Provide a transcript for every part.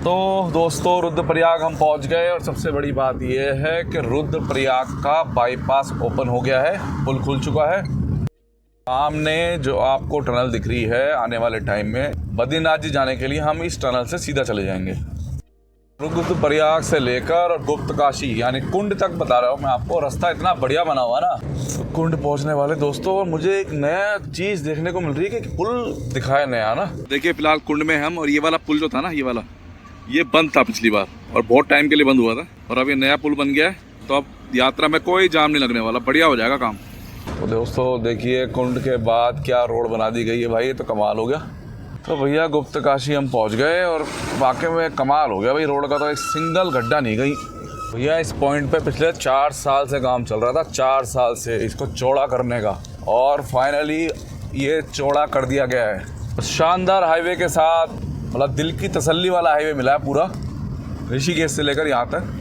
तो दोस्तों रुद्रप्रयाग हम पहुंच गए और सबसे बड़ी बात यह है कि रुद्रप्रयाग का बाईपास ओपन हो गया है, पुल खुल चुका है। सामने जो आपको टनल दिख रही है, आने वाले टाइम में बद्रीनाथ जी जाने के लिए हम इस टनल से सीधा चले जाएंगे। रुद्रप्रयाग से लेकर गुप्त काशी यानी कुंड तक बता रहा हूँ मैं आपको। रास्ता इतना बढ़िया बना हुआ ना, कुंड पहुँचने वाले दोस्तों। और मुझे एक नया चीज़ देखने को मिल रही है कि पुल दिखाया नया ना। देखिए फिलहाल कुंड में हम, और ये वाला पुल जो था ना, ये बंद था पिछली बार और बहुत टाइम के लिए बंद हुआ था, और अब ये नया पुल बन गया है। तो अब यात्रा में कोई जाम नहीं लगने वाला, बढ़िया हो जाएगा काम। तो दोस्तों देखिए कुंड के बाद क्या रोड बना दी गई है भाई, ये तो कमाल हो गया। तो भैया गुप्त काशी हम पहुंच गए और वाकई में कमाल हो गया भाई। रोड का तो एक सिंगल गड्ढा नहीं गई भैया। इस पॉइंट पे पिछले 4 साल से काम चल रहा था, 4 साल से इसको चौड़ा करने का, और फाइनली ये चौड़ा कर दिया गया है। शानदार हाईवे के साथ, मतलब दिल की तसल्ली वाला हाईवे मिला है पूरा, ऋषिकेश से लेकर यहाँ तक।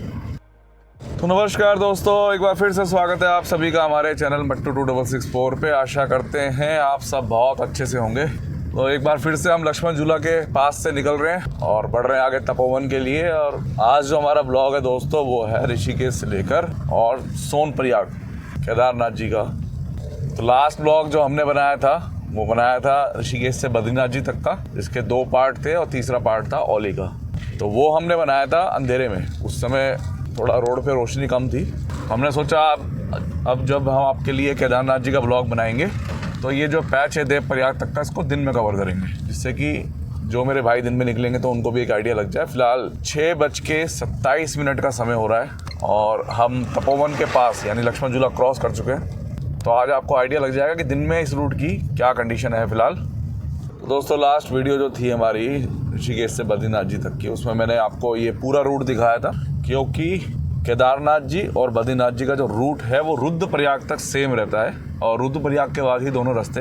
तो नमस्कार दोस्तों, एक बार फिर से स्वागत है आप सभी का हमारे चैनल मट्टू 2664 पे। आशा करते हैं आप सब बहुत अच्छे से होंगे। तो एक बार फिर से हम लक्ष्मण झूला के पास से निकल रहे हैं और बढ़ रहे हैं आगे तपोवन के लिए। और आज जो हमारा ब्लॉग है दोस्तों, वो है ऋषिकेश से लेकर और सोनप्रयाग केदारनाथ जी का। तो लास्ट ब्लॉग जो हमने बनाया था, वो बनाया था ऋषिकेश से बद्रीनाथ जी तक का, जिसके 2 पार्ट थे और तीसरा पार्ट था औली का। तो वो हमने बनाया था अंधेरे में, उस समय थोड़ा रोड पे रोशनी कम थी। हमने सोचा अब जब हम आपके लिए केदारनाथ जी का ब्लॉग बनाएंगे तो ये जो पैच है देवप्रयाग तक का, इसको दिन में कवर करेंगे, जिससे कि जो मेरे भाई दिन में निकलेंगे तो उनको भी एक आइडिया लग जाए। फिलहाल 6:27 का समय हो रहा है और हम तपोवन के पास यानी लक्ष्मण झूला क्रॉस कर चुके हैं। तो आज आपको आइडिया लग जाएगा कि दिन में इस रूट की क्या कंडीशन है फिलहाल। तो दोस्तों लास्ट वीडियो जो थी हमारी ऋषिकेश से बद्रीनाथ जी तक की, उसमें मैंने आपको ये पूरा रूट दिखाया था, क्योंकि केदारनाथ जी और बद्रीनाथ जी का जो रूट है वो रुद्रप्रयाग तक सेम रहता है, और रुद्रप्रयाग के बाद ही दोनों रास्ते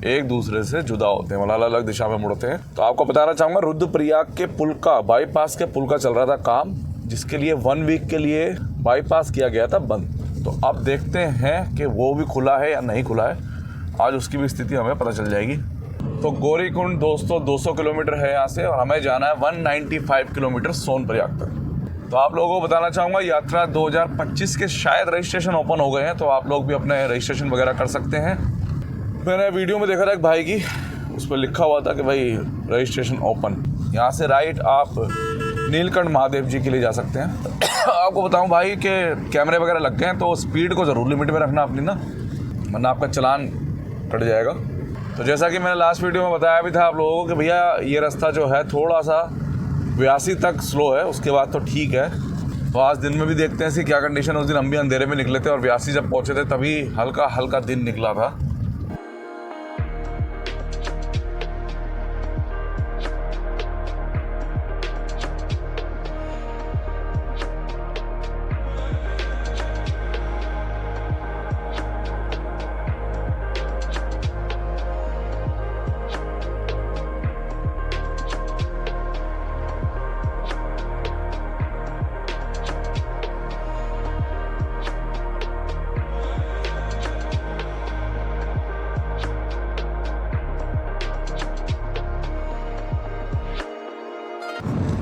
एक दूसरे से जुदा होते हैं, मतलब अलग अलग दिशा में मुड़ते हैं। तो आपको बताना चाहूँगा, रुद्रप्रयाग के पुल का, बाईपास के पुल का चल रहा था काम, जिसके लिए 1 वीक के लिए बाईपास किया गया था बंद। तो अब देखते हैं कि वो भी खुला है या नहीं खुला है। आज उसकी भी स्थिति हमें पता चल जाएगी। तो गौरीकुंड दोस्तों 200 किलोमीटर है यहाँ से, और हमें जाना है 195 किलोमीटर सोनप्रयाग तक। तो आप लोगों को बताना चाहूँगा, यात्रा 2025 के शायद रजिस्ट्रेशन ओपन हो गए हैं, तो आप लोग भी अपने रजिस्ट्रेशन वगैरह कर सकते हैं। मैंने वीडियो में देखा था एक भाई की, उस पर लिखा हुआ था कि भाई रजिस्ट्रेशन ओपन। यहाँ से राइट आप नीलकंठ महादेव जी के लिए जा सकते हैं। आपको बताऊं भाई कि कैमरे वगैरह लग गए हैं, तो स्पीड को ज़रूर लिमिट में रखना अपनी ना, वरना आपका चालान कट जाएगा। तो जैसा कि मैंने लास्ट वीडियो में बताया भी था आप लोगों को कि भैया ये रास्ता जो है थोड़ा सा 82 तक स्लो है, उसके बाद तो ठीक है। तो आज दिन में भी देखते हैं इसकी क्या कंडीशन है। उस दिन हम भी अंधेरे में निकले थे और 82 जब पहुँचे थे तभी हल्का हल्का दिन निकला था।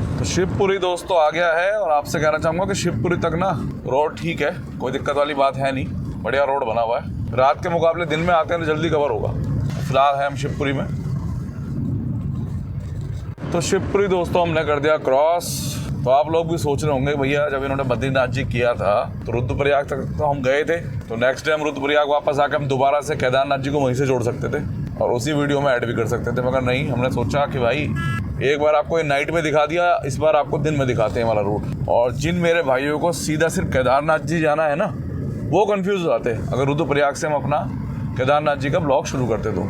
तो शिवपुरी दोस्तों आ गया है, और आपसे कहना चाहूँगा कि शिवपुरी तक ना रोड ठीक है, कोई दिक्कत वाली बात है नहीं, बढ़िया रोड बना हुआ है। रात के मुकाबले दिन में आते हैं तो जल्दी कवर होगा। फिलहाल है हम शिवपुरी में। तो शिवपुरी दोस्तों हमने कर दिया क्रॉस। तो आप लोग भी सोच रहे होंगे भैया जब इन्होंने बद्रीनाथ जी किया था तो रुद्रप्रयाग तक तो हम गए थे, तो नेक्स्ट टाइम रुद्रप्रयाग वापस आकर हम दोबारा से केदारनाथ जी को वहीं से जोड़ सकते थे और उसी वीडियो में ऐड भी कर सकते थे। मगर नहीं, हमने सोचा कि भाई एक बार आपको ये नाइट में दिखा दिया, इस बार आपको दिन में दिखाते हैं वाला रूट। और जिन मेरे भाइयों को सीधा सिर्फ केदारनाथ जी जाना है ना, वो कंफ्यूज हो जाते हैं। अगर रुद्रप्रयाग से हम अपना केदारनाथ जी का ब्लॉग शुरू करते तो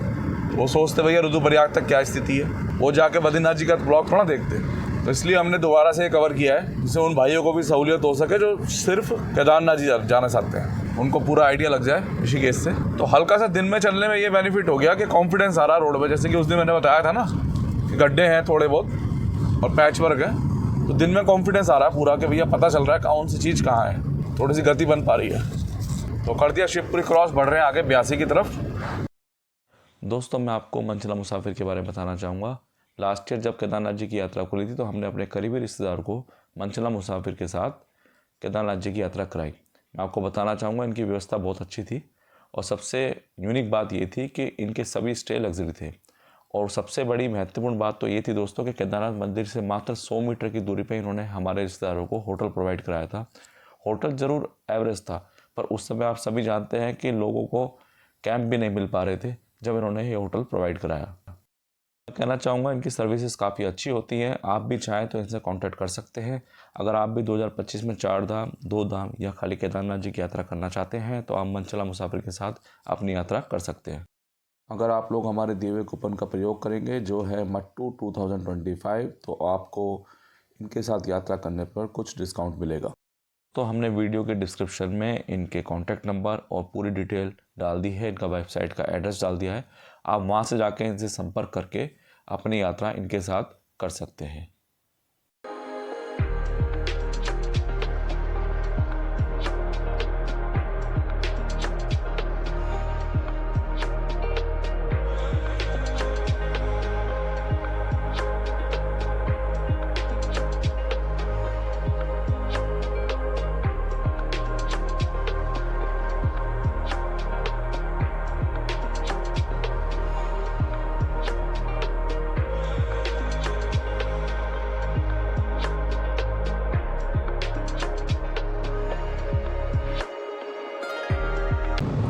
वो सोचते भैया रुद्रप्रयाग तक क्या स्थिति है, वो जाके बद्रीनाथ जी का ब्लॉग थोड़ा देखते। तो इसलिए हमने दोबारा से ये कवर किया है, जिससे उन भाइयों को भी सहूलियत हो सके जो सिर्फ केदारनाथ जी जाना चाहते हैं, उनको पूरा आइडिया लग जाए ऋषिकेश से। तो हल्का सा दिन में चलने में ये बेनिफिट हो गया कि कॉन्फिडेंस आ रहा रोड पे। जैसे कि उस दिन मैंने बताया था ना कि गड्ढे हैं थोड़े बहुत और पैच वर्क है, तो दिन में कॉन्फिडेंस आ रहा है पूरा कि भैया पता चल रहा है कौन सी चीज़ कहाँ है, थोड़ी सी गति बन पा रही है। तो कर दिया शिवपुरी क्रॉस, बढ़ रहे हैं आगे 82 की तरफ। दोस्तों मैं आपको मनचला मुसाफिर के बारे में बताना चाहूँगा। लास्ट ईयर जब केदारनाथ जी की यात्रा खुली थी तो हमने अपने करीबी रिश्तेदार को मंचला मुसाफिर के साथ केदारनाथ जी की यात्रा कराई। मैं आपको बताना चाहूँगा इनकी व्यवस्था बहुत अच्छी थी और सबसे यूनिक बात ये थी कि इनके सभी स्टे लग्जरी थे। और सबसे बड़ी महत्वपूर्ण बात तो ये थी दोस्तों कि केदारनाथ मंदिर से मात्र 100 मीटर की दूरी पर इन्होंने हमारे रिश्तेदारों को होटल प्रोवाइड कराया था। होटल ज़रूर एवरेज था, पर उस समय आप सभी जानते हैं कि लोगों को कैंप भी नहीं मिल पा रहे थे जब इन्होंने ये होटल प्रोवाइड कराया। मैं कहना चाहूँगा इनकी सर्विसेज काफ़ी अच्छी होती हैं। आप भी चाहें तो इनसे कांटेक्ट कर सकते हैं। अगर आप भी 2025 में 4 धाम, 2 धाम या खाली केदारनाथ जी की यात्रा करना चाहते हैं तो आप मंचला मुसाफिर के साथ अपनी यात्रा कर सकते हैं। अगर आप लोग हमारे दिए हुए कूपन का प्रयोग करेंगे जो है मट्टू 2025, तो आपको इनके साथ यात्रा करने पर कुछ डिस्काउंट मिलेगा। तो हमने वीडियो के डिस्क्रिप्शन में इनके कॉन्टैक्ट नंबर और पूरी डिटेल डाल दी है, इनका वेबसाइट का एड्रेस डाल दिया है। आप वहाँ से जाके इनसे संपर्क करके अपनी यात्रा इनके साथ कर सकते हैं।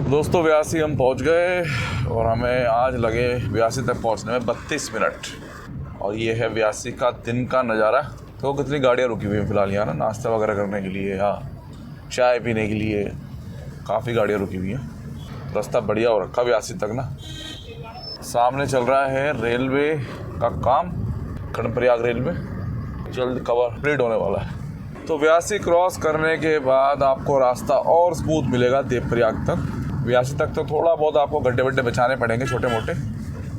दोस्तों व्यासी हम पहुंच गए और हमें आज लगे व्यासी तक पहुंचने में 32 मिनट। और ये है व्यासी का दिन का नज़ारा। तो कितनी गाड़ियां रुकी हुई हैं फ़िलहाल यहाँ ना, नाश्ता वगैरह करने के लिए या चाय पीने के लिए काफ़ी गाड़ियां रुकी हुई हैं। रास्ता बढ़िया हो रखा व्यासी तक ना। सामने चल रहा है रेलवे का काम, कर्णप्रयाग रेलवे जल्द कंप्लीट होने वाला है। तो व्यासी क्रॉस करने के बाद आपको रास्ता और स्मूथ मिलेगा देवप्रयाग तक। व्यासी तक तो थोड़ा बहुत आपको गड्ढे वड्ढे बचाने पड़ेंगे, छोटे मोटे,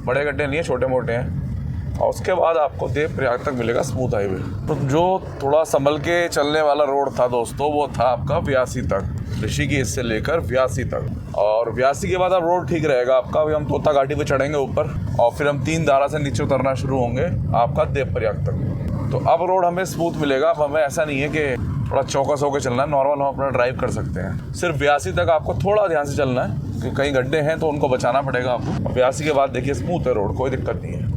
बड़े गड्ढे नहीं है, छोटे मोटे हैं। और उसके बाद आपको देवप्रयाग तक मिलेगा स्मूथ हाईवे। तो जो थोड़ा संभल के चलने वाला रोड था दोस्तों वो था आपका व्यासी तक, ऋषिकेश से लेकर व्यासी तक। और व्यासी के बाद अब रोड ठीक रहेगा आपका। अभी हम तोता घाटी पे चढ़ेंगे ऊपर और फिर हम 3 धारा से नीचे उतरना शुरू होंगे आपका देवप्रयाग तक। तो अब रोड हमें स्मूथ मिलेगा। अब हमें ऐसा नहीं है कि थोड़ा चौकस होकर चलना है, नॉर्मल हम अपना ड्राइव कर सकते हैं। सिर्फ व्यासी तक आपको थोड़ा ध्यान से चलना है क्योंकि कहीं गड्ढे हैं तो उनको बचाना पड़ेगा आपको। व्यासी के बाद देखिए स्मूथ है रोड, कोई दिक्कत नहीं है।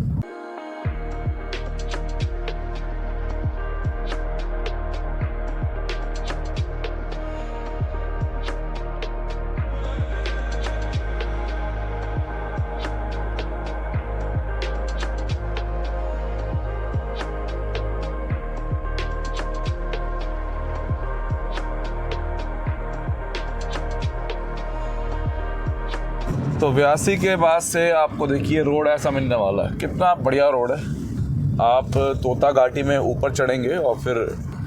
तो व्यासी के बाद से आपको देखिए रोड ऐसा मिलने वाला है, कितना बढ़िया रोड है। आप तोता घाटी में ऊपर चढ़ेंगे और फिर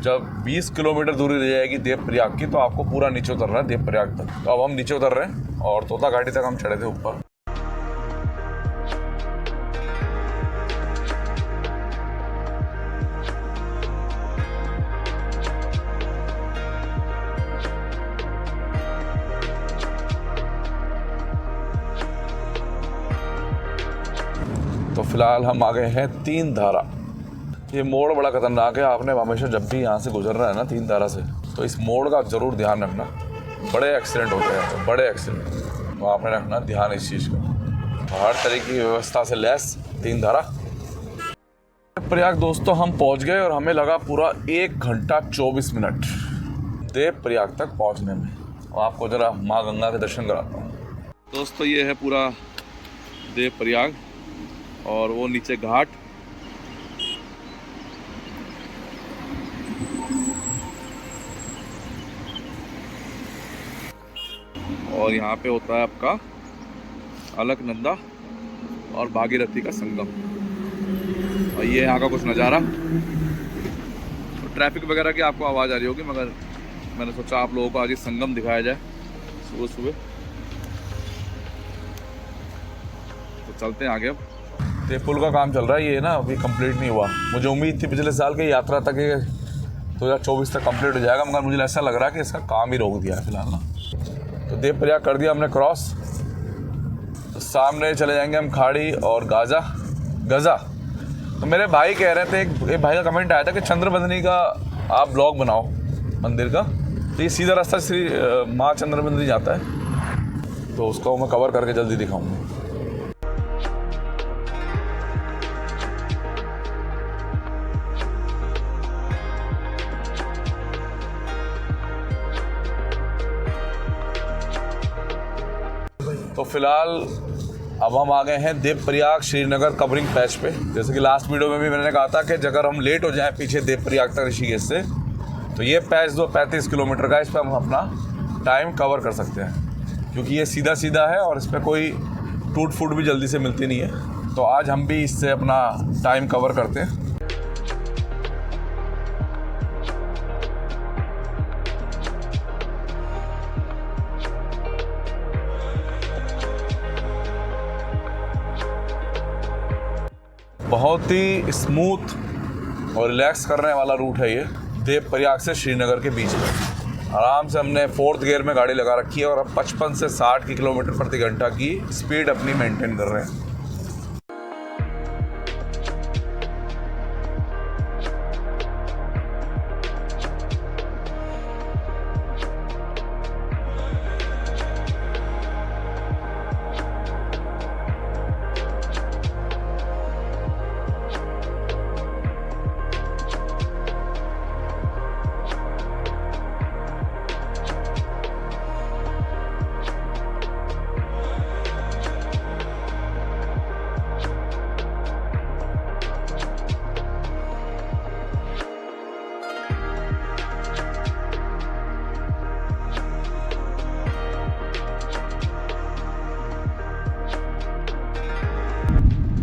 जब 20 किलोमीटर दूरी रह जाएगी देवप्रयाग की तो आपको पूरा नीचे उतरना है देवप्रयाग तक। तो अब हम नीचे उतर रहे हैं और तोता घाटी तक हम चढ़े थे ऊपर। तो फिलहाल हम आ गए हैं 3 धारा। ये मोड़ बड़ा खतरनाक है। आपने हमेशा जब भी यहाँ से गुजर रहा है ना 3 धारा से, तो इस मोड़ का ज़रूर ध्यान रखना। बड़े एक्सीडेंट होते हैं, तो बड़े एक्सीडेंट, तो आपने रखना ध्यान इस चीज़ का। हर तरह की व्यवस्था से लैस 3 धारा। प्रयाग दोस्तों हम पहुँच गए और हमें लगा पूरा 1 घंटा 24 मिनट देवप्रयाग तक पहुँचने में। और आपको ज़रा माँ गंगा के दर्शन कराता हूँ। दोस्तों ये है पूरा देवप्रयाग और वो नीचे घाट। और यहाँ पे होता है आपका अलकनंदा और भागीरथी का संगम। और ये यहाँ का कुछ नज़ारा। तो ट्रैफिक वगैरह की आपको आवाज़ आ रही होगी, मगर मैंने सोचा आप लोगों को आज ये संगम दिखाया जाए सुबह सुबह। तो चलते हैं आगे। अब ये पुल का काम चल रहा है, ये ना अभी कंप्लीट नहीं हुआ। मुझे उम्मीद थी पिछले साल की यात्रा तक ये 2024 तक कंप्लीट हो जाएगा, मगर मुझे ऐसा लग रहा है कि इसका काम ही रोक दिया है फिलहाल ना। तो देवप्रयाग कर दिया हमने क्रॉस। तो सामने चले जाएंगे हम खाड़ी और गजा। तो मेरे भाई कह रहे थे, एक भाई का कमेंट आया था कि चंद्रबंदनी का आप ब्लॉग बनाओ मंदिर का, तो ये सीधा रास्ता श्री माँ चंद्रबंदनी जाता है, तो उसको मैं कवर करके जल्दी दिखाऊंगा। तो फिलहाल अब हम आ गए हैं देवप्रयाग श्रीनगर कवरिंग पैच पे। जैसे कि लास्ट वीडियो में भी मैंने कहा था कि अगर हम लेट हो जाएं पीछे देवप्रयाग तक ऋषिकेश से, तो ये पैच 35 किलोमीटर का, इस पर हम अपना टाइम कवर कर सकते हैं, क्योंकि ये सीधा सीधा है और इस पर कोई टूट फूट भी जल्दी से मिलती नहीं है। तो आज हम भी इससे अपना टाइम कवर करते हैं। बहुत ही स्मूथ और रिलैक्स करने वाला रूट है ये, देवप्रयाग से श्रीनगर के बीच में। आराम से हमने 4th गियर में गाड़ी लगा रखी है और अब 55 से 60 किलोमीटर प्रति घंटा की स्पीड अपनी मेंटेन कर रहे हैं।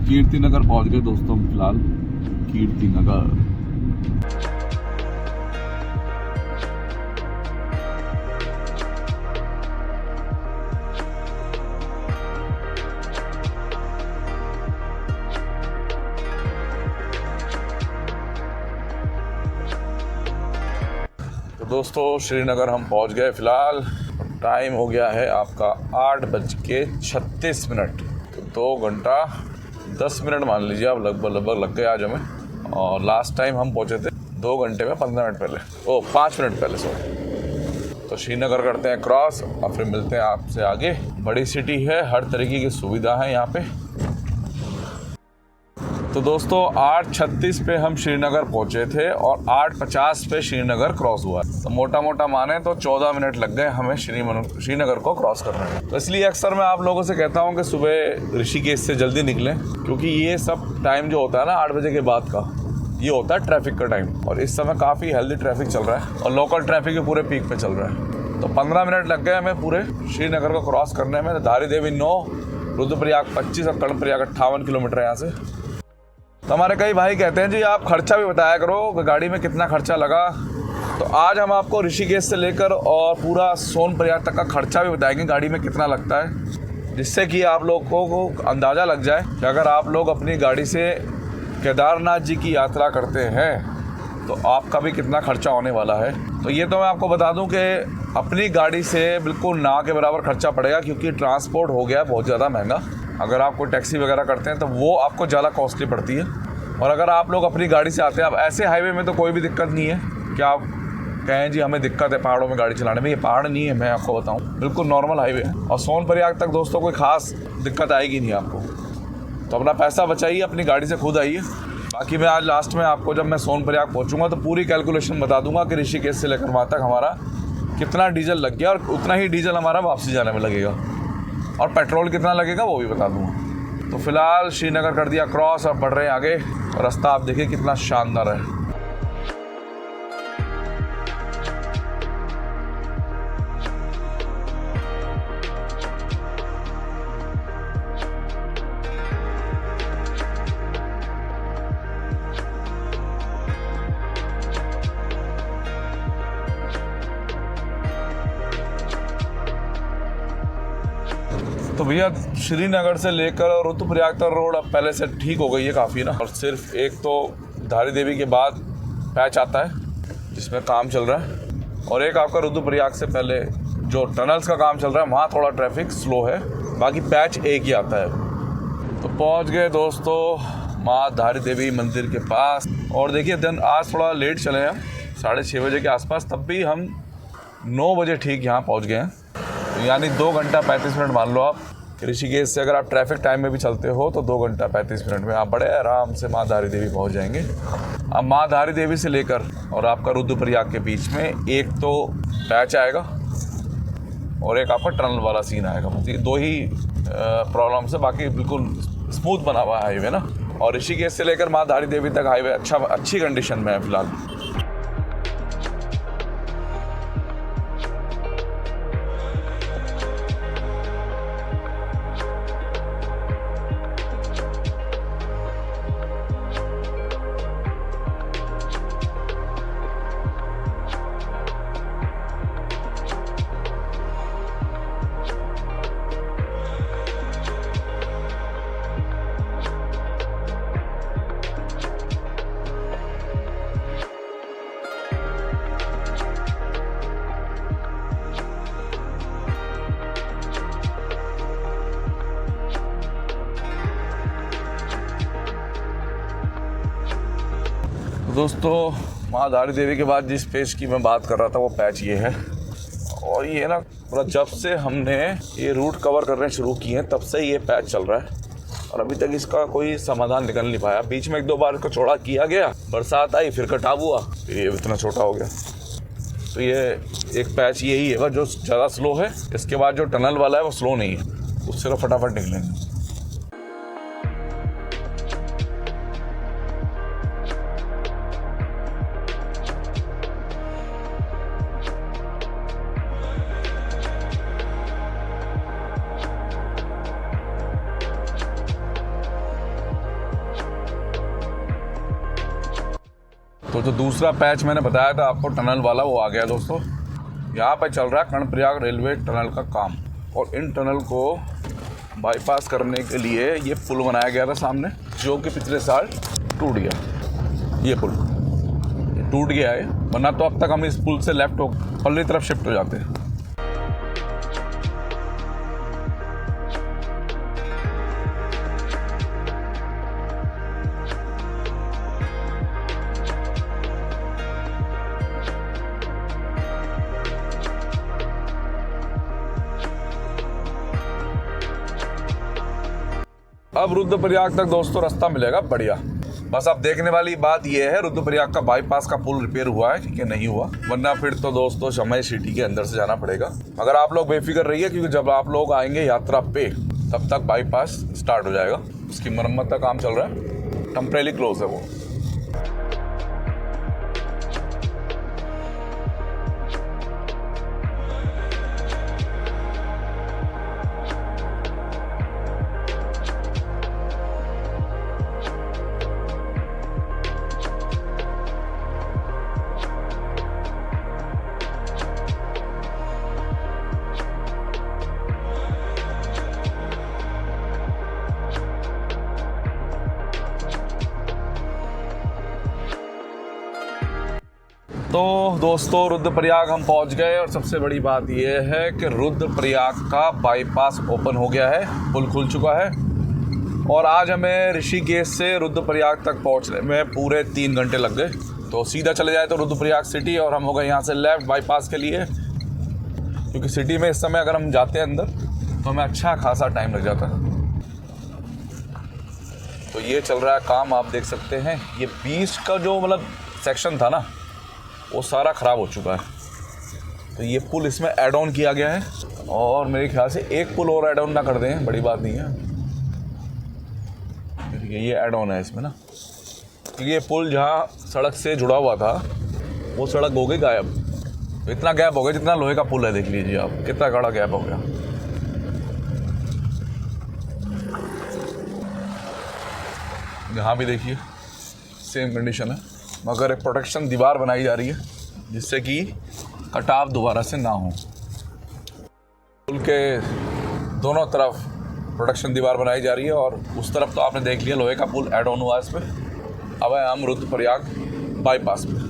कीर्ति नगर पहुंच गए दोस्तों हम फिलहाल, कीर्ति नगर। तो दोस्तों श्रीनगर हम पहुंच गए फिलहाल। टाइम हो गया है आपका 8:36। तो 2 घंटा 10 मिनट मान लीजिए आप, लगभग लग गए आज हमें। और लास्ट टाइम हम पहुंचे थे 2 घंटे में 15 मिनट पहले, 5 मिनट पहले सॉरी। तो श्रीनगर करते हैं क्रॉस और फिर मिलते हैं आपसे आगे। बड़ी सिटी है, हर तरीके की सुविधा है यहाँ पे। तो दोस्तों 8:36 पे हम श्रीनगर पहुंचे थे और 8:50 पे श्रीनगर क्रॉस हुआ। तो मोटा मोटा माने तो 14 मिनट लग गए हमें श्रीनगर को क्रॉस करने में। तो इसलिए अक्सर मैं आप लोगों से कहता हूं कि सुबह ऋषिकेश से जल्दी निकलें, क्योंकि ये सब टाइम जो होता है ना 8 बजे के बाद का, ये होता है ट्रैफिक का टाइम। और इस समय काफ़ी हेल्दी ट्रैफिक चल रहा है और लोकल ट्रैफिक भी पूरे पीक पे चल रहा है। तो 15 मिनट लग गए हमें पूरे श्रीनगर को क्रॉस करने में। धारी देवी 9, रुद्रप्रयाग 25 और कर्णप्रयाग 58 किलोमीटर है यहाँ से। तो हमारे कई भाई कहते हैं जी आप खर्चा भी बताया करो कि गाड़ी में कितना खर्चा लगा। तो आज हम आपको ऋषिकेश से लेकर और पूरा सोनप्रयाग तक का खर्चा भी बताएंगे गाड़ी में कितना लगता है, जिससे कि आप लोगों को अंदाज़ा लग जाए कि अगर आप लोग अपनी गाड़ी से केदारनाथ जी की यात्रा करते हैं तो आपका भी कितना खर्चा होने वाला है। तो ये तो मैं आपको बता दूं कि अपनी गाड़ी से बिल्कुल ना के बराबर खर्चा पड़ेगा, क्योंकि ट्रांसपोर्ट हो गया बहुत ज़्यादा महंगा। अगर आप कोई टैक्सी वगैरह करते हैं तो वो आपको ज़्यादा कॉस्टली पड़ती है। और अगर आप लोग अपनी गाड़ी से आते हैं, अब ऐसे हाईवे में तो कोई भी दिक्कत नहीं है कि आप कहें जी हमें दिक्कत है पहाड़ों में गाड़ी चलाने में। ये पहाड़ नहीं है, मैं आपको बताऊं, बिल्कुल नॉर्मल हाईवे है। और सोनप्रयाग तक दोस्तों कोई ख़ास दिक्कत आएगी नहीं आपको। तो अपना पैसा बचाइए, अपनी गाड़ी से खुद आइए। बाकी मैं आज लास्ट में आपको जब मैं सोनप्रयाग पहुँचूँगा तो पूरी कैलकुलेशन बता दूंगा कि ऋषिकेश से लेकर वहाँ तक हमारा कितना डीजल लग गया, और उतना ही डीजल हमारा वापसी जाने में लगेगा, और पेट्रोल कितना लगेगा वो भी बता दूंगा। तो फिलहाल श्रीनगर कर दिया क्रॉस और बढ़ रहे हैं आगे। और रास्ता आप देखिए कितना शानदार है। तो भैया श्रीनगर से लेकर रुद्रप्रयाग तक रोड अब पहले से ठीक हो गई है काफ़ी ना। और सिर्फ एक तो धारी देवी के बाद पैच आता है जिसमें काम चल रहा है, और एक आपका रुद्रप्रयाग से पहले जो टनल्स का काम चल रहा है वहाँ थोड़ा ट्रैफिक स्लो है। बाकी पैच एक ही आता है। तो पहुँच गए दोस्तों माँ धारी देवी मंदिर के पास। और देखिए दिन आज थोड़ा लेट चले हैं, 6:30 बजे के आसपास, तब भी हम 9 बजे ठीक यहाँ पहुँच गए हैं। यानी 2 घंटा 35 मिनट मान लो आप। ऋषिकेश से अगर आप ट्रैफिक टाइम में भी चलते हो तो 2 घंटा 35 मिनट में आप बड़े आराम से माँ धारी देवी पहुँच जाएंगे। अब माँ धारी देवी से लेकर और आपका रुद्रप्रयाग के बीच में एक तो पैच आएगा और एक आपका टनल वाला सीन आएगा। ये 2 ही प्रॉब्लम से, बाकी बिल्कुल स्मूथ बना हुआ है हाईवे ना। और ऋषिकेश से लेकर माँ धारी देवी तक हाईवे अच्छी कंडीशन में है फिलहाल। दोस्तों माँ धारी देवी के बाद जिस पैच की मैं बात कर रहा था वो पैच ये है। और ये ना पूरा जब से हमने ये रूट कवर करने शुरू किए हैं तब से ये पैच चल रहा है और अभी तक इसका कोई समाधान निकल नहीं पाया। बीच में 1-2 बार इसको चौड़ा किया गया, बरसात आई, फिर कटाव हुआ, फिर ये इतना छोटा हो गया। तो ये एक पैच यही है जो ज़्यादा स्लो है। इसके बाद जो टनल वाला है वो स्लो नहीं है, उससे तो फटाफट निकलेंगे। तो जो दूसरा पैच मैंने बताया था आपको टनल वाला, वो आ गया दोस्तों। यहाँ पे चल रहा है कर्णप्रयाग रेलवे टनल का काम और इन टनल को बाईपास करने के लिए ये पुल बनाया गया था सामने, जो कि पिछले साल टूट गया। ये पुल टूट गया है, वरना तो अब तक हम इस पुल से लेफ्ट हो पल्ली तरफ शिफ्ट हो जाते हैं। अब रुद्रप्रयाग तक दोस्तों रास्ता मिलेगा बढ़िया। बस अब देखने वाली बात यह है रुद्रप्रयाग का बाईपास का पुल रिपेयर हुआ है कि नहीं हुआ, वरना फिर तो दोस्तों समय सिटी के अंदर से जाना पड़ेगा। मगर आप लोग बेफिक्र रहिए, क्योंकि जब आप लोग आएंगे यात्रा पे तब तक बाईपास स्टार्ट हो जाएगा। उसकी मरम्मत का काम चल रहा है, टेम्परेरी क्लोज है वो। तो दोस्तों रुद्रप्रयाग हम पहुंच गए और सबसे बड़ी बात यह है कि रुद्रप्रयाग का बाईपास ओपन हो गया है, पुल खुल चुका है। और आज हमें ऋषिकेश से रुद्रप्रयाग तक पहुंचने में पूरे 3 घंटे लग गए। तो सीधा चले जाए तो रुद्रप्रयाग सिटी और हम हो गए यहाँ से लेफ़्ट बाईपास के लिए, क्योंकि सिटी में इस समय अगर हम जाते हैं अंदर तो हमें अच्छा खासा टाइम लग जाता है। तो ये चल रहा है काम, आप देख सकते हैं। ये 20 का जो मतलब सेक्शन था ना, वो सारा ख़राब हो चुका है। तो ये पुल इसमें ऐड ऑन किया गया है और मेरे ख्याल से एक पुल और ऐड ऑन ना कर दें, बड़ी बात नहीं है। ये ऐड ऑन है इसमें ना, क्योंकि ये पुल जहाँ सड़क से जुड़ा हुआ था वो सड़क हो गई गायब। इतना गैप हो गया जितना लोहे का पुल है, देख लीजिए आप कितना बड़ा गैप हो गया। यहाँ भी देखिए सेम कंडीशन है, मगर एक प्रोटेक्शन दीवार बनाई जा रही है जिससे कि कटाव दोबारा से ना हो। पुल के दोनों तरफ प्रोटेक्शन दीवार बनाई जा रही है और उस तरफ तो आपने देख लिया लोहे का पुल ऐड ऑन हुआ है इस पर। अब है हम रुद्रप्रयाग बाईपास पे।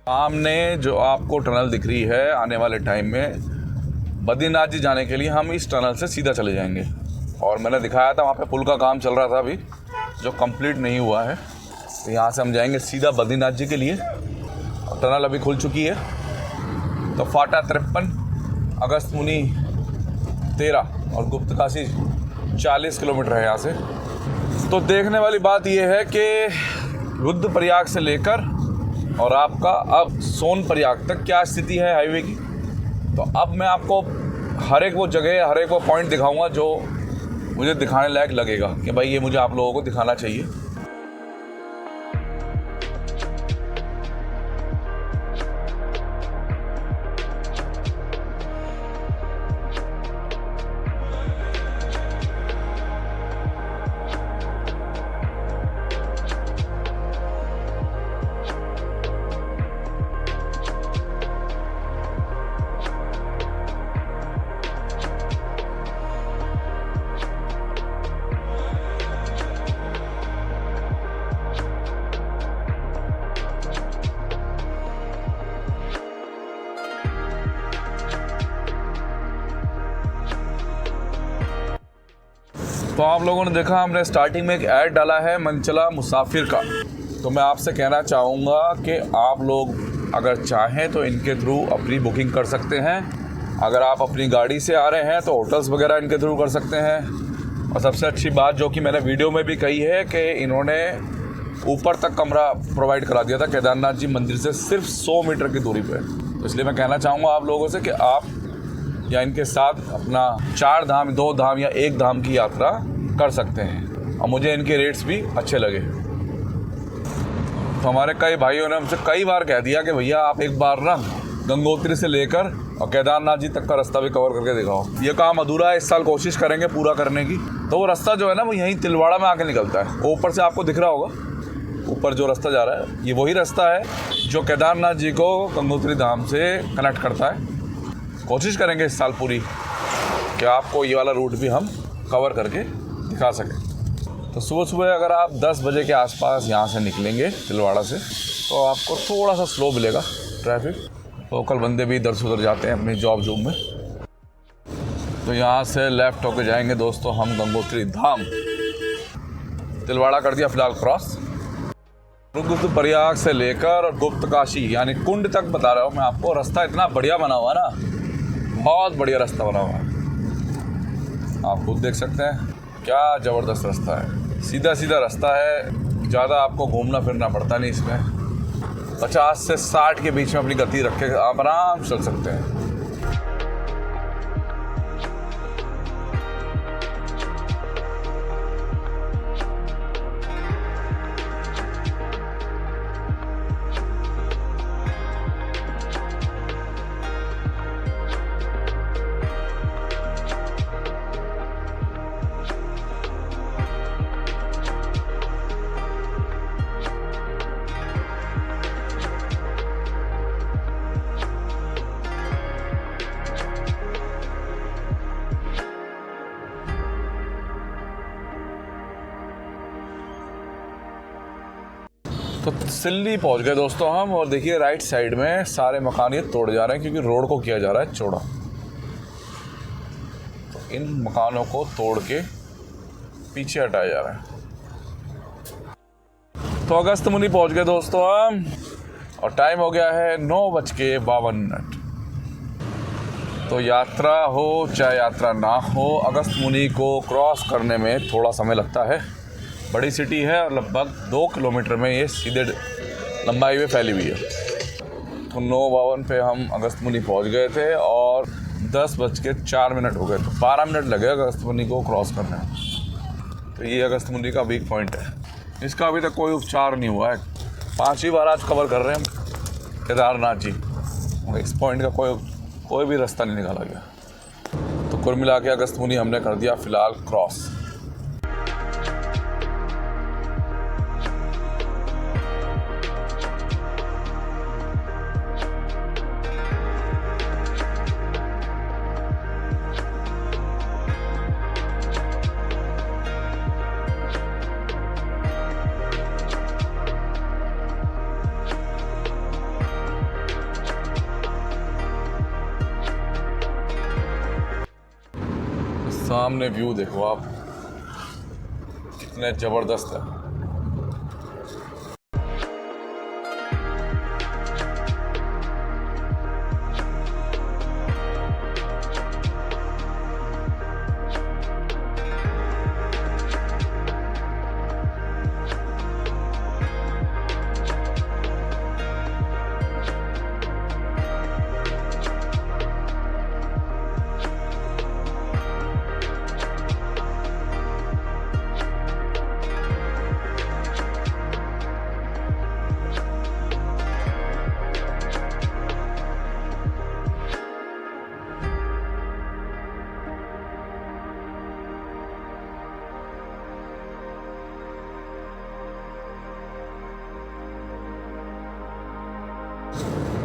सामने जो आपको टनल दिख रही है, आने वाले टाइम में बद्रीनाथ जी जाने के लिए हम इस टनल से सीधा चले जाएंगे। और मैंने दिखाया था वहाँ पे पुल का काम चल रहा था अभी, जो कंप्लीट नहीं हुआ है। तो यहाँ से हम जाएंगे सीधा बद्रीनाथ जी के लिए। और टनल अभी खुल चुकी है। तो फाटा 53, अगस्त्यमुनि 13 और गुप्तकाशी 40 किलोमीटर है यहाँ से। तो देखने वाली बात यह है कि रुद्रप्रयाग से लेकर और आपका अब सोनप्रयाग तक क्या स्थिति है हाईवे की। तो अब मैं आपको हर एक वो जगह, हर एक वो पॉइंट दिखाऊंगा जो मुझे दिखाने लायक लगेगा कि भाई ये मुझे आप लोगों को दिखाना चाहिए। तो आप लोगों ने देखा, हमने स्टार्टिंग में एक ऐड डाला है मनचला मुसाफिर का। तो मैं आपसे कहना चाहूँगा कि आप लोग अगर चाहें तो इनके थ्रू अपनी बुकिंग कर सकते हैं। अगर आप अपनी गाड़ी से आ रहे हैं तो होटल्स वगैरह इनके थ्रू कर सकते हैं। और सबसे अच्छी बात जो कि मैंने वीडियो में भी कही है कि इन्होंने ऊपर तक कमरा प्रोवाइड करा दिया था केदारनाथ जी मंदिर से सिर्फ 100 मीटर की दूरी पर। तो इसलिए मैं कहना चाहूँगा आप लोगों से कि आप या इनके साथ अपना 4 धाम, 2 धाम या 1 धाम की यात्रा कर सकते हैं। और मुझे इनके रेट्स भी अच्छे लगे। तो हमारे कई भाइयों ने हमसे कई बार कह दिया कि भैया आप एक बार ना गंगोत्री से लेकर और केदारनाथ जी तक का रास्ता भी कवर करके दिखाओ। ये काम अधूरा है, इस साल कोशिश करेंगे पूरा करने की। तो वो रास्ता जो है ना, वो यहीं तिलवाड़ा में आके निकलता है। ऊपर से आपको दिख रहा होगा, ऊपर जो रास्ता जा रहा है ये वही रास्ता है जो केदारनाथ जी को गंगोत्री धाम से कनेक्ट करता है। कोशिश करेंगे इस साल पूरी कि आपको ये वाला रूट भी हम कवर करके दिखा सकें। तो सुबह सुबह अगर आप 10 बजे के आसपास यहाँ से निकलेंगे तिलवाड़ा से तो आपको थोड़ा सा स्लो मिलेगा ट्रैफिक। लोकल बंदे भी इधर से उधर जाते हैं अपनी जॉब में। तो यहाँ से लेफ़्ट होके जाएंगे दोस्तों हम गंगोत्री धाम। तिलवाड़ा कर दिया फ़िलहाल क्रॉस। रुद्रप्रयाग से लेकर और गुप्तकाशी यानी कुंड तक बता रहा हूँ मैं आपको। रास्ता इतना बढ़िया बना हुआ ना, बहुत बढ़िया रास्ता बना हुआ है। आप खुद देख सकते हैं क्या ज़बरदस्त रास्ता है। सीधा सीधा रास्ता है, ज़्यादा आपको घूमना फिरना पड़ता नहीं इसमें। 50 से 60 के बीच में अपनी गति रख के आप आराम से चल सकते हैं। तो सिल्ली पहुंच गए दोस्तों हम। और देखिए राइट साइड में सारे मकान ये तोड़ जा रहे हैं क्योंकि रोड को किया जा रहा है चौड़ा। तो इन मकानों को तोड़ के पीछे हटाया जा रहा है। तो अगस्त्यमुनि पहुंच गए दोस्तों हम और टाइम हो गया है 9:52। तो यात्रा हो चाहे यात्रा ना हो, अगस्त्यमुनि को क्रॉस करने में थोड़ा समय लगता है। बड़ी सिटी है और लगभग 2 किलोमीटर में ये सीधे लंबाई में फैली हुई है। तो 9:52 पे हम अगस्त्यमुनि पहुंच गए थे और 10:04 हो गए। तो 12 मिनट लगे अगस्त्यमुनि को क्रॉस करने में। तो ये अगस्त्यमुनि का वीक पॉइंट है। इसका अभी तक कोई उपचार नहीं हुआ है। 5वीं बार आज कवर कर रहे हैं हम केदारनाथ जी। इस पॉइंट का कोई भी रास्ता नहीं निकाला गया। तो कुल मिला के अगस्त्यमुनि हमने कर दिया फ़िलहाल क्रॉस। सामने व्यू देखो आप, कितने ज़बरदस्त है।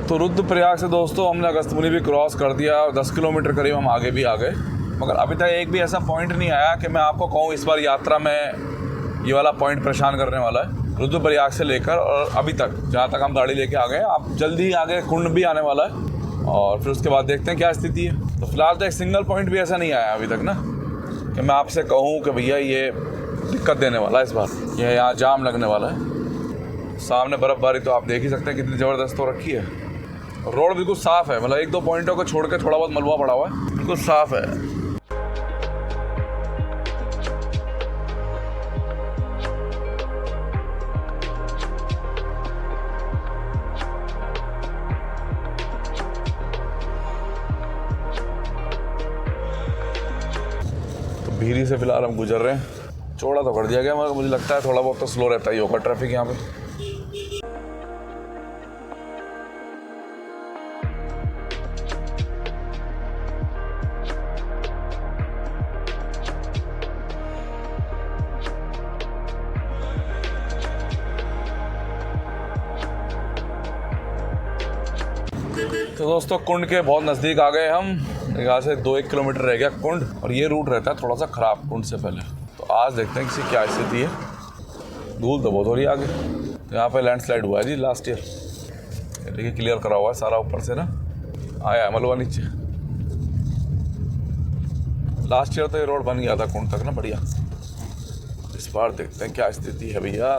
तो रुद्रप्रयाग से दोस्तों हमने अगस्त्यमुनि भी क्रॉस कर दिया और 10 किलोमीटर करीब हम आगे भी आ गए, मगर अभी तक एक भी ऐसा पॉइंट नहीं आया कि मैं आपको कहूँ इस बार यात्रा में ये वाला पॉइंट परेशान करने वाला है। रुद्रप्रयाग से लेकर और अभी तक जहाँ तक हम गाड़ी लेके आ गए, आप जल्दी ही आगे कुंड भी आने वाला है और फिर उसके बाद देखते हैं क्या स्थिति है। तो फिलहाल तो एक सिंगल पॉइंट भी ऐसा नहीं आया अभी तक ना कि मैं आपसे कहूँ कि भैया ये दिक्कत देने वाला है इस बार, ये यहाँ जाम लगने वाला है। सामने बर्फ़बारी तो आप देख ही सकते हैं कितनी ज़बरदस्त हो रखी है। रोड बिल्कुल साफ़ है, मतलब एक दो पॉइंटों को छोड़ के थोड़ा बहुत मलबा पड़ा हुआ है, बिल्कुल साफ़ है। तो भीरी से फिलहाल हम गुजर रहे हैं। चौड़ा तो कर दिया गया मगर मुझे लगता है थोड़ा बहुत तो स्लो रहता ही होगा ट्रैफिक यहाँ पे। तो दोस्तों कुंड के बहुत नज़दीक आ गए हम, यहाँ से 2-1 किलोमीटर रह गया कुंड, और ये रूट रहता है थोड़ा सा ख़राब कुंड से पहले। तो आज देखते हैं किसी क्या स्थिति है। धूल तो बहुत हो रही है आगे। तो यहाँ पे लैंडस्लाइड हुआ है जी लास्ट ईयर, देखिए क्लियर करा हुआ है सारा ऊपर से ना, आया है मलबा नीचे। लास्ट ईयर तो ये रोड बन गया था कुंड तक ना बढ़िया। इस बार देखते हैं क्या स्थिति है भैया।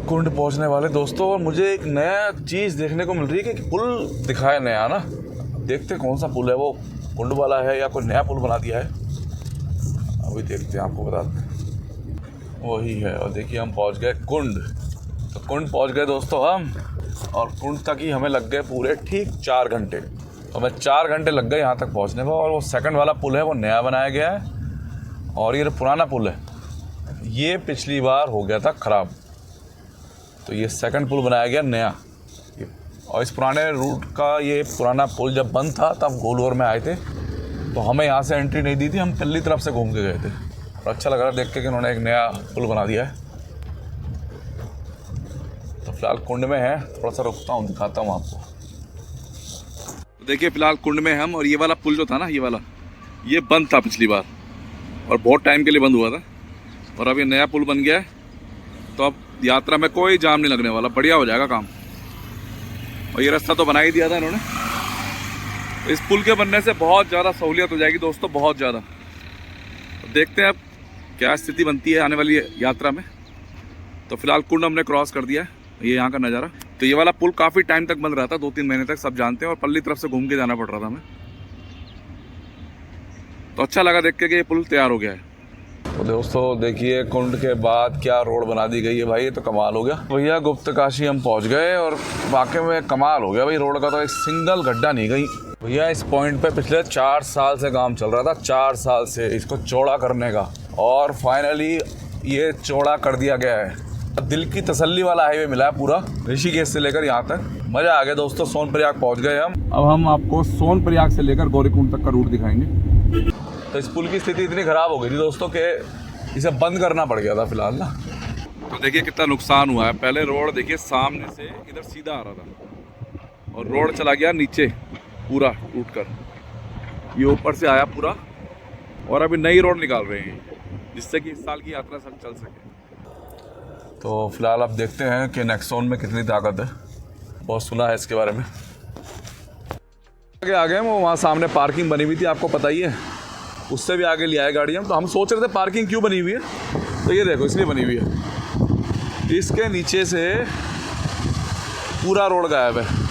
कुंड पहुंचने वाले दोस्तों, और मुझे एक नया चीज़ देखने को मिल रही है कि पुल दिखाया नया ना। देखते हैं कौन सा पुल है, वो कुंड वाला है या कोई नया पुल बना दिया है, अभी देखते हैं आपको बताते हैं। वही है, और देखिए हम पहुंच गए कुंड। तो कुंड पहुंच गए दोस्तों हम, और कुंड तक ही हमें लग गए पूरे ठीक 4 घंटे। तो हमें 4 घंटे लग गए यहाँ तक पहुँचने में। और वो सेकंड वाला पुल है वो नया बनाया गया है, और ये पुराना पुल है, ये पिछली बार हो गया था ख़राब। तो ये सेकंड पुल बनाया गया नया। और इस पुराने रूट का ये पुराना पुल जब बंद था तब गोलवर में आए थे, तो हमें यहाँ से एंट्री नहीं दी थी, हम पल्ली तरफ से घूम के गए थे। और अच्छा लग रहा है देख के कि उन्होंने एक नया पुल बना दिया है। तो फिलहाल कुंड में है, थोड़ा सा रुकता हूँ दिखाता हूँ आपको। तो देखिए फिलहाल कुंड में हम, और ये वाला पुल जो था ना, ये वाला ये बंद था पिछली बार और बहुत टाइम के लिए बंद हुआ था, और अब ये नया पुल बन गया है। तो अब यात्रा में कोई जाम नहीं लगने वाला, बढ़िया हो जाएगा काम। और ये रास्ता तो बना ही दिया था इन्होंने। तो इस पुल के बनने से बहुत ज़्यादा सहूलियत हो जाएगी दोस्तों, बहुत ज़्यादा। तो देखते हैं अब क्या स्थिति बनती है आने वाली यात्रा में। तो फिलहाल कुंड हमने क्रॉस कर दिया है, ये यहाँ का नज़ारा। तो ये वाला पुल काफ़ी टाइम तक बंद रहा था, 2-3 महीने तक, सब जानते हैं, और पल्ली तरफ से घूम के जाना पड़ रहा था हमें। तो अच्छा लगा देख के कि ये पुल तैयार हो गया है। तो दोस्तों देखिए कुंड के बाद क्या रोड बना दी गई है भाई, ये तो कमाल हो गया भैया। गुप्तकाशी हम पहुंच गए, और वाकई में कमाल हो गया भाई। रोड का तो एक सिंगल गड्ढा नहीं गई भैया। इस पॉइंट पे पिछले 4 साल से काम चल रहा था, 4 साल से इसको चौड़ा करने का, और फाइनली ये चौड़ा कर दिया गया है। दिल की तसल्ली वाला हाईवे मिला है पूरा, ऋषिकेश से लेकर यहाँ तक। मज़ा आ गया दोस्तों। सोनप्रयाग पहुँच गए हम। अब हम आपको सोनप्रयाग से लेकर गौरीकुंड तक का रूट दिखाएंगे। तो इस पुल की स्थिति इतनी ख़राब हो गई थी दोस्तों कि इसे बंद करना पड़ गया था फिलहाल ना। तो देखिए कितना नुकसान हुआ है। पहले रोड देखिए सामने से इधर सीधा आ रहा था और रोड चला गया नीचे पूरा टूट कर, ये ऊपर से आया पूरा। और अभी नई रोड निकाल रहे हैं जिससे कि इस साल की यात्रा सब चल सके। तो फिलहाल अब देखते हैं कि नेक्सॉन में कितनी ताकत है। बहुत सुना है इसके बारे में। आगे आ गए वो, वहाँ सामने पार्किंग बनी हुई थी, आपको पता ही है। उससे भी आगे ले आए गाड़ी हम। तो हम सोच रहे थे पार्किंग क्यों बनी हुई है, तो ये देखो इसलिए बनी हुई है। इसके नीचे से पूरा रोड गायब है।